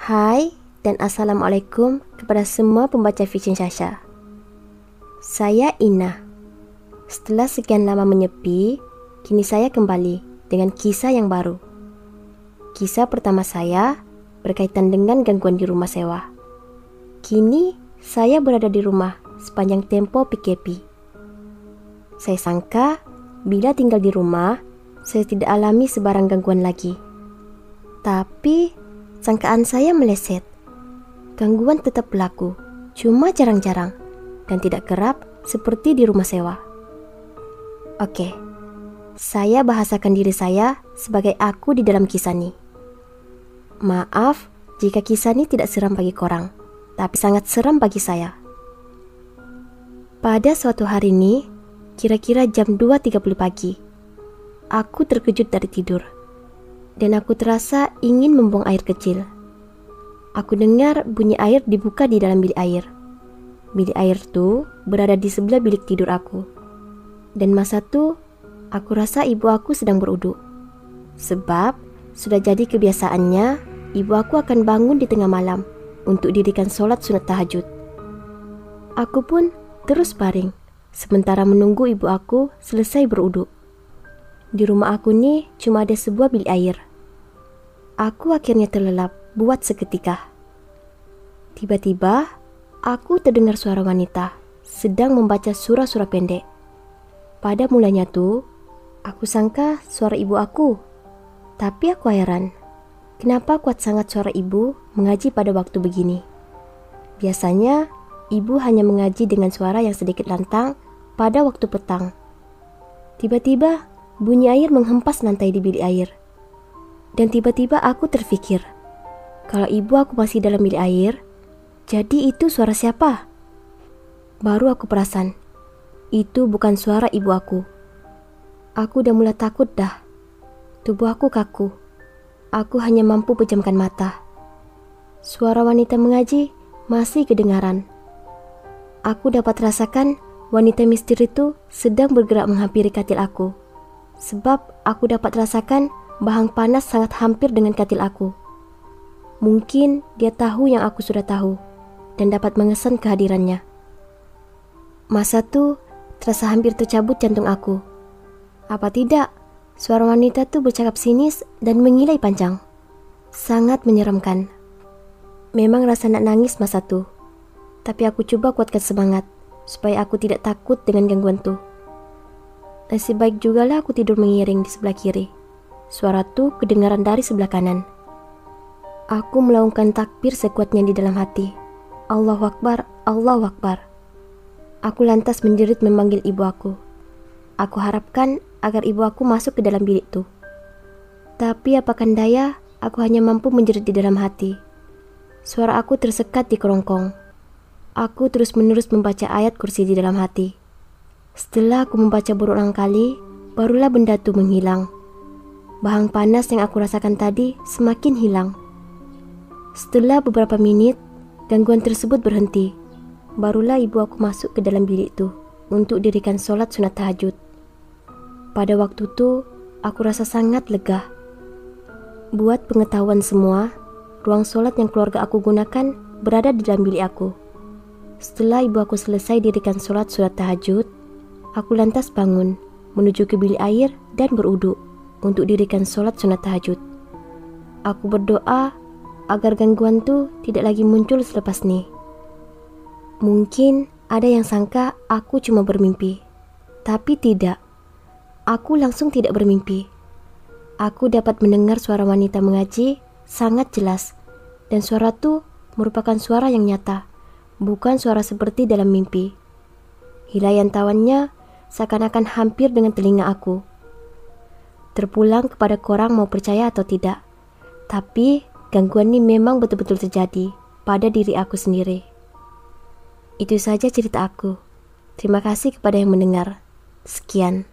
Hai dan Assalamualaikum kepada semua pembaca Fiction Syasha. Saya Ina. Setelah sekian lama menyepi, kini saya kembali dengan kisah yang baru. Kisah pertama saya berkaitan dengan gangguan di rumah sewa. Kini saya berada di rumah sepanjang tempo PKP. Saya sangka bila tinggal di rumah, saya tidak alami sebarang gangguan lagi. Tapi sangkaan saya meleset. Gangguan tetap berlaku, cuma jarang-jarang dan tidak kerap seperti di rumah sewa. Oke, saya bahasakan diri saya sebagai aku di dalam kisah ini. Maaf jika kisah ini tidak seram bagi korang, tapi sangat seram bagi saya. Pada suatu hari ini, kira-kira jam 2.30 pagi, aku terkejut dari tidur. Dan aku terasa ingin membuang air kecil. Aku dengar bunyi air dibuka di dalam bilik air. Bilik air itu berada di sebelah bilik tidur aku. Dan masa itu, aku rasa ibu aku sedang berwudu. Sebab, sudah jadi kebiasaannya, ibu aku akan bangun di tengah malam untuk dirikan sholat sunat tahajud. Aku pun terus baring, sementara menunggu ibu aku selesai berwudu. Di rumah aku nih cuma ada sebuah bilik air. Aku akhirnya terlelap buat seketika. Tiba-tiba, aku terdengar suara wanita sedang membaca surah-surah pendek. Pada mulanya tuh, aku sangka suara ibu aku. Tapi aku heran, kenapa kuat sangat suara ibu mengaji pada waktu begini. Biasanya, ibu hanya mengaji dengan suara yang sedikit lantang pada waktu petang. Tiba-tiba, bunyi air menghempas lantai di bilik air. Dan tiba-tiba aku terfikir, kalau ibu aku masih dalam bilik air, jadi itu suara siapa? Baru aku perasan, itu bukan suara ibu aku. Aku udah mulai takut dah. Tubuh aku kaku. Aku hanya mampu pejamkan mata. Suara wanita mengaji masih kedengaran. Aku dapat rasakan wanita misteri itu sedang bergerak menghampiri katil aku. Sebab aku dapat rasakan bahang panas sangat hampir dengan katil aku. Mungkin dia tahu yang aku sudah tahu dan dapat mengesan kehadirannya. Masa itu terasa hampir tercabut jantung aku. Apa tidak, suara wanita itu bercakap sinis dan mengilai panjang. Sangat menyeramkan. Memang rasa nak nangis masa itu. Tapi aku coba kuatkan semangat supaya aku tidak takut dengan gangguan itu. Nasib baik jugalah aku tidur mengiring di sebelah kiri. Suara itu kedengaran dari sebelah kanan. Aku melaungkan takbir sekuatnya di dalam hati. Allahu Akbar, Allahu Akbar. Aku lantas menjerit memanggil ibu aku. Aku harapkan agar ibu aku masuk ke dalam bilik itu. Tapi apakan daya, aku hanya mampu menjerit di dalam hati. Suara aku tersekat di kerongkong. Aku terus-menerus membaca ayat kursi di dalam hati. Setelah aku membaca berulang kali, barulah benda itu menghilang. Bahang panas yang aku rasakan tadi semakin hilang. Setelah beberapa menit, gangguan tersebut berhenti. Barulah ibu aku masuk ke dalam bilik itu untuk dirikan sholat sunat tahajud. Pada waktu itu, aku rasa sangat lega. Buat pengetahuan semua, ruang sholat yang keluarga aku gunakan berada di dalam bilik aku. Setelah ibu aku selesai dirikan sholat sunat tahajud, aku lantas bangun, menuju ke bilik air dan berwudu untuk dirikan sholat sunat tahajud. Aku berdoa agar gangguan itu tidak lagi muncul selepas ini. Mungkin ada yang sangka aku cuma bermimpi, tapi tidak. Aku langsung tidak bermimpi. Aku dapat mendengar suara wanita mengaji sangat jelas, dan suara itu merupakan suara yang nyata, bukan suara seperti dalam mimpi. Hilaian tawannya seakan-akan hampir dengan telinga aku. Terpulang kepada korang mau percaya atau tidak, tapi gangguan ini memang betul-betul terjadi pada diri aku sendiri. Itu saja cerita aku. Terima kasih kepada yang mendengar. Sekian.